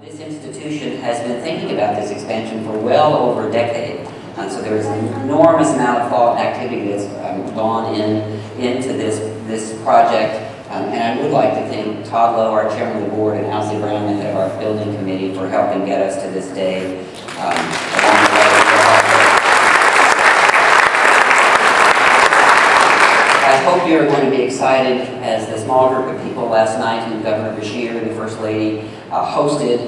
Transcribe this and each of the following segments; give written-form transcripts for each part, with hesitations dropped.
This institution has been thinking about this expansion for well over a decade. So there is an enormous amount of thought and activity that's gone into this project. And I would like to thank Todd Lowe, our chairman of the board, and Alcy Brown, the head of our building committee, for helping get us to this day. I hope you are going to be excited as the small group of people last night who Governor Beshear and the First Lady hosted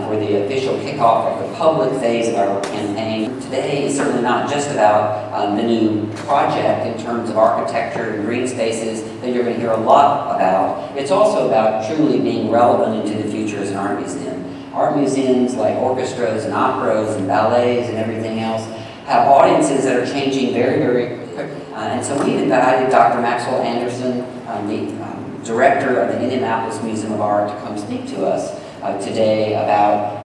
for the official kickoff of the public phase of our campaign. Today is certainly not just about the new project in terms of architecture and green spaces that you're going to hear a lot about. It's also about truly being relevant into the future as an art museum. Art museums like orchestras and operas and ballets and everything else have audiences that are changing very, very quickly. And so we invited Dr. Maxwell Anderson, the director of the Indianapolis Museum of Art, to come speak to us today about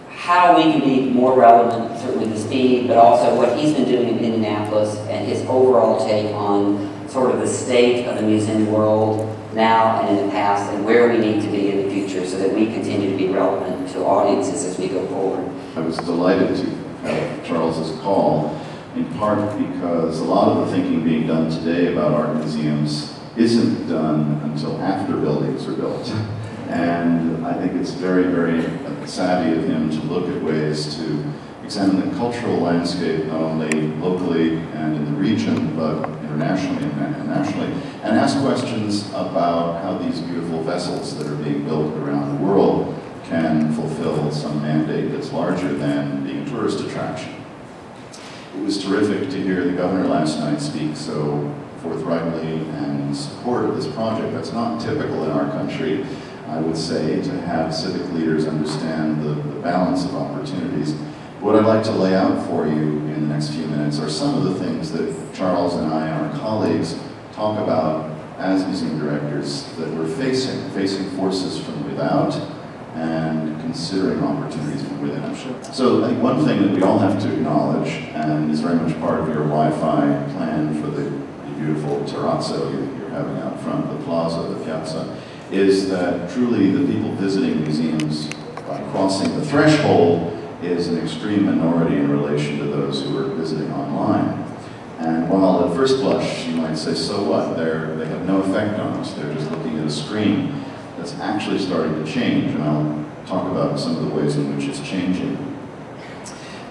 how we can be more relevant, certainly the speed, but also what he's been doing in Indianapolis and his overall take on sort of the state of the museum world now and in the past, and where we need to be in the future so that we continue to be relevant to audiences as we go forward. I was delighted to have Charles's call, in part because a lot of the thinking being done today about art museums isn't done until after buildings are built. And I think it's very, very savvy of him to look at ways to examine the cultural landscape, not only locally and in the region, but internationally and nationally, and ask questions about how these beautiful vessels that are being built around the world can fulfill some mandate that's larger than being a tourist attraction. It was terrific to hear the governor last night speak so forthrightly and in support of this project. That's not typical in our country, I would say, to have civic leaders understand the balance of opportunities. What I'd like to lay out for you in the next few minutes are some of the things that Charles and I and our colleagues talk about as museum directors that we're facing forces from without and considering opportunities from within. So I think one thing that we all have to acknowledge, and is very much part of your Wi-Fi plan for the beautiful terrazzo you're having out front, the plaza, the piazza, is that truly the people visiting museums by crossing the threshold is an extreme minority in relation to those who are visiting online. And while at first blush you might say, so what? They have no effect on us, they're just looking at a screen. That's actually starting to change, and I'll talk about some of the ways in which it's changing.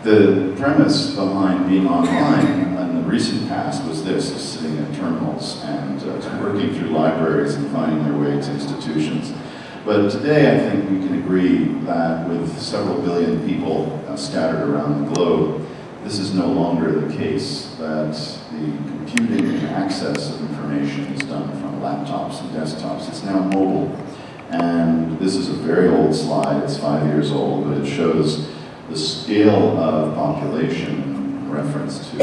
The premise behind being online in the recent past was this, sitting at terminals and working through libraries and finding their way to institutions. But today I think we can agree that with several billion people scattered around the globe, this is no longer the case, that the computing and access of information is done from laptops and desktops. It's now mobile. And this is a very old slide, it's 5 years old, but it shows the scale of population in reference to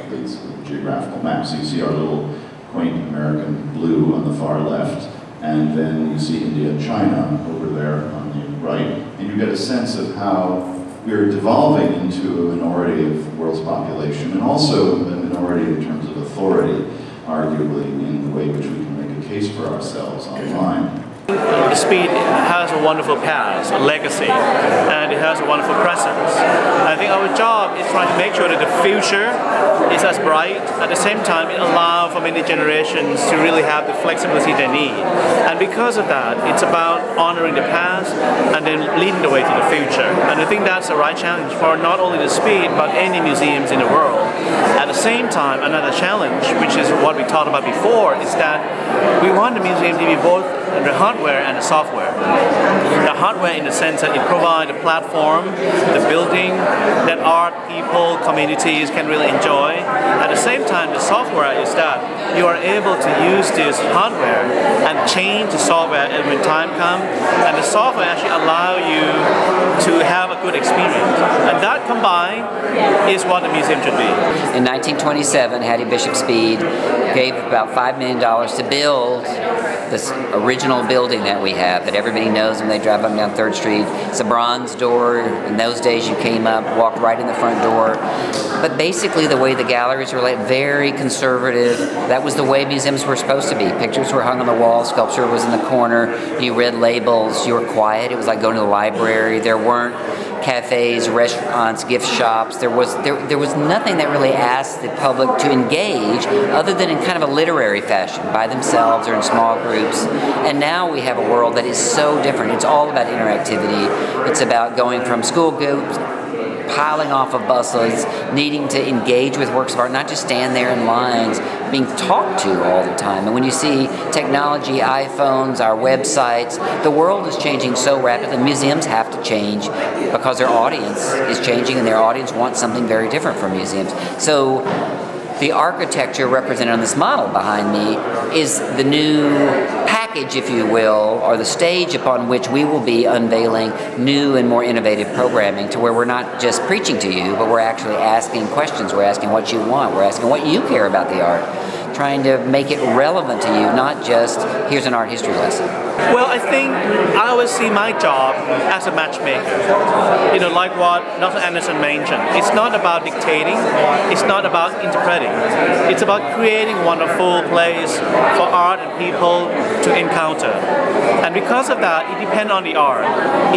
these geographical maps. So you see our little quaint American blue on the far left, and then you see India and China over there on the right, and you get a sense of how we're devolving into a minority of the world's population, and also a minority in terms of authority, arguably, in the way in which we can make a case for ourselves online. Speed has a wonderful past, a legacy, and it has a wonderful presence. I think our job is trying to make sure that the future is as bright. At the same time, it allows for many generations to really have the flexibility they need. And because of that, it's about honoring the past and then leading the way to the future. And I think that's the right challenge for not only the speed, but any museums in the world. At the same time, another challenge, which is what we talked about before, is that we want the museum to be both the hardware and the software. The hardware in the sense that it provides a platform, the building that art, people, communities can really enjoy. At the same time, the software is that you are able to use this hardware and change the software when time comes, and the software actually allow you to have a good experience. And that combined is what the museum should be. In 1927, Hattie Bishop Speed gave about $5 million to build this original building that we have that everybody knows when they drive up and down 3rd Street. It's a bronze door. In those days you came up, walked right in the front door. But basically the way the galleries were very conservative. That was the way museums were supposed to be. Pictures were hung on the wall, sculpture was in the corner, you read labels, you were quiet. It was like going to the library. There weren't cafes, restaurants, gift shops. There was nothing that really asked the public to engage other than in kind of a literary fashion, by themselves or in small groups. And now we have a world that is so different. It's all about interactivity. It's about going from school groups, piling off of buses, needing to engage with works of art, not just stand there in lines, being talked to all the time. And when you see technology, iPhones, our websites, the world is changing so rapidly. Museums have to change because their audience is changing, and their audience wants something very different from museums. So the architecture represented on this model behind me is the new package, if you will, or the stage upon which we will be unveiling new and more innovative programming, to where we're not just preaching to you, but we're actually asking questions. We're asking what you want. We're asking what you care about the art, trying to make it relevant to you, not just here's an art history lesson. Well, I think I always see my job as a matchmaker. You know, like what Dr. Anderson mentioned. It's not about dictating, it's not about interpreting. It's about creating a wonderful place for art and people to encounter. And because of that, it depends on the art.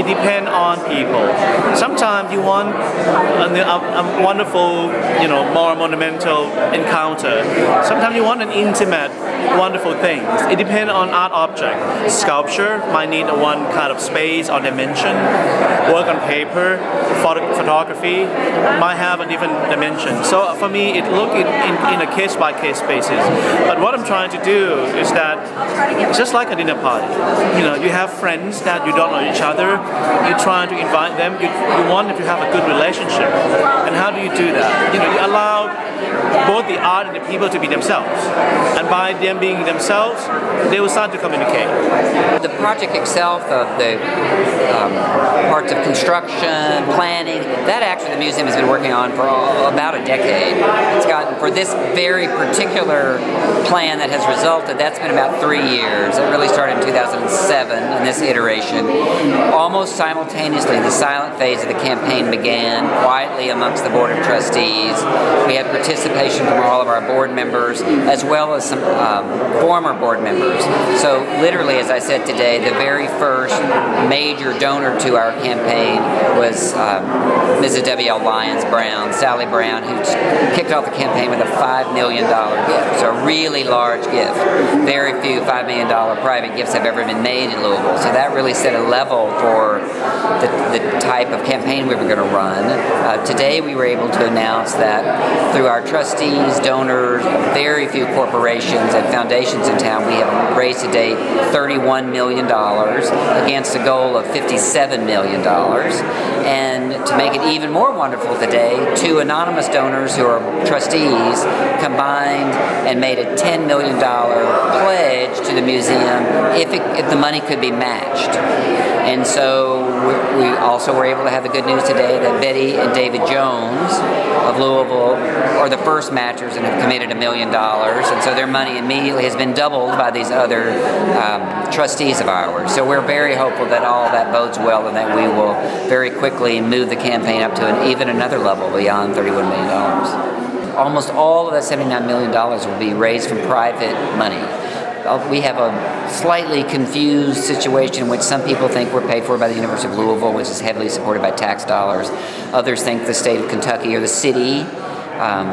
It depends on people. Sometimes you want a wonderful, you know, more monumental encounter. Sometimes you want an intimate, wonderful thing. It depends on art object. Sculpture might need one kind of space or dimension. Work on paper, photography might have a different dimension. So for me, it looks in a case-by-case basis. But what I'm trying to do is that it's just like a dinner party. You know, you have friends that you don't know each other. You're trying to invite them. You want them to have a good relationship. And how do you do that? You know, you allow both the art and the people to be themselves. And by them being themselves, they will start to communicate. The project itself, the parts of construction, planning, that actually the museum has been working on for about a decade. It's gotten, for this very particular plan that has resulted, that's been about 3 years. It really started in 2007 in this iteration. Almost simultaneously, the silent phase of the campaign began quietly amongst the Board of Trustees. We had participation from all of our board members, as well as some former board members. So literally, as I said today, the very first major donor to our campaign was Mrs. W.L. Lyons Brown, Sally Brown, who kicked off the campaign with a $5 million gift. So a really large gift. Very few $5 million private gifts have ever been made in Louisville. So that really set a level for the type of campaign we were going to run. Today we were able to announce that through our trustees, donors, very few corporations and foundations in town, we have raised to date $31 million against a goal of $57 million. And to make it even more wonderful today, 2 anonymous donors who are trustees combined and made a $10 million pledge to the museum if the money could be matched. And so we also were able to have the good news today that Betty and David Jones of Louisville are the first matchers and have committed $1 million. And so their money immediately has been doubled by these other trustees of ours. So we're very hopeful that all that bodes well and that we will very quickly move the campaign up to even another level beyond $31 million. Almost all of that $79 million will be raised from private money. We have a slightly confused situation in which some people think we're paid for by the University of Louisville, which is heavily supported by tax dollars. Others think the state of Kentucky or the city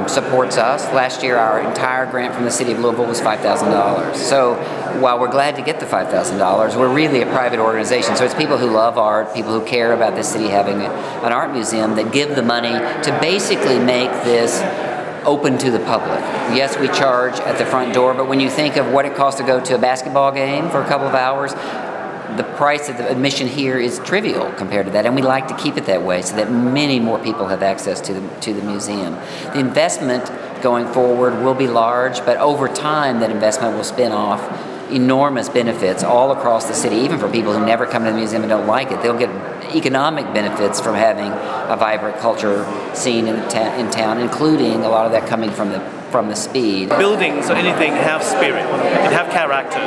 supports us. Last year, our entire grant from the city of Louisville was $5,000. So while we're glad to get the $5,000, we're really a private organization. So it's people who love art, people who care about the city having an art museum that give the money to basically make this open to the public. Yes, we charge at the front door, but when you think of what it costs to go to a basketball game for a couple of hours, the price of the admission here is trivial compared to that, and we like to keep it that way so that many more people have access to the museum. The investment going forward will be large, but over time that investment will spin off enormous benefits all across the city, even for people who never come to the museum and don't like it. They'll get economic benefits from having a vibrant culture scene in town, including a lot of that coming from the from the speed. Buildings or anything have spirit, it have character,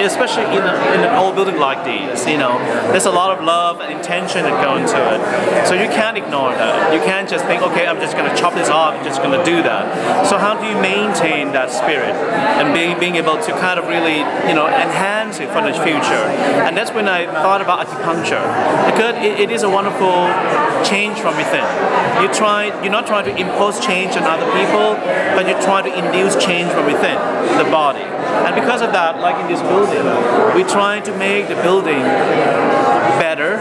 especially in an old building like these. You know, there's a lot of love and intention that go into it. So you can't ignore that. You can't just think, okay, I'm just going to chop this off, I'm just going to do that. So how do you maintain that spirit and being able to kind of really, you know, enhance it for the future? And that's when I thought about acupuncture, because it is a wonderful change from within. You're not trying to impose change on other people, but you're trying to induce change from within the body. And because of that, like in this building, we're trying to make the building better,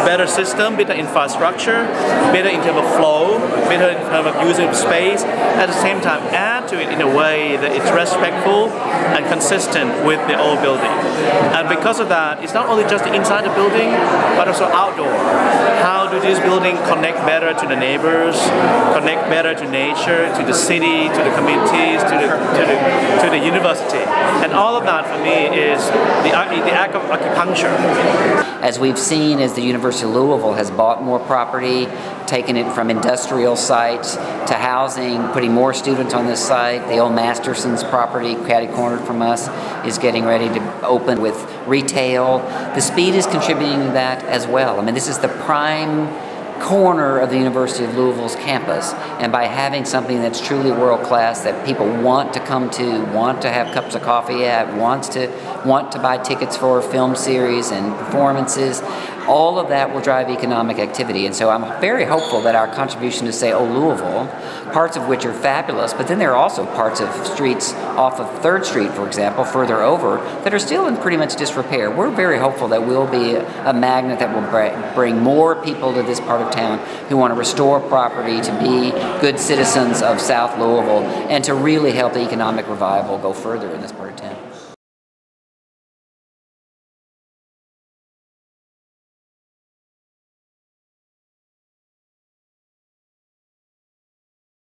better system, better infrastructure, better in terms of flow, better in terms of using space. At the same time, add to it in a way that it's respectful and consistent with the old building. And because of that, it's not only just inside the building, but also outdoor. How do this building connect better to the neighbors, connect better to nature, to the city, to the communities, to the university? And all of that for me is the act of acupuncture. As we've seen, as the University of Louisville has bought more property, taken it from industrial sites to housing, putting more students on this site. The old Masterson's property, catty-cornered from us, is getting ready to open with retail. The speed is contributing to that as well. I mean, this is the prime corner of the University of Louisville's campus, and by having something that's truly world-class that people want to come to, want to have cups of coffee at, want to buy tickets for film series and performances, all of that will drive economic activity. And so I'm very hopeful that our contribution to, say, Old Louisville, parts of which are fabulous, but then there are also parts of streets off of 3rd Street, for example, further over, that are still in pretty much disrepair. We're very hopeful that we'll be a magnet that will bring more people to this part of town who want to restore property, to be good citizens of South Louisville, and to really help the economic revival go further in this part of town.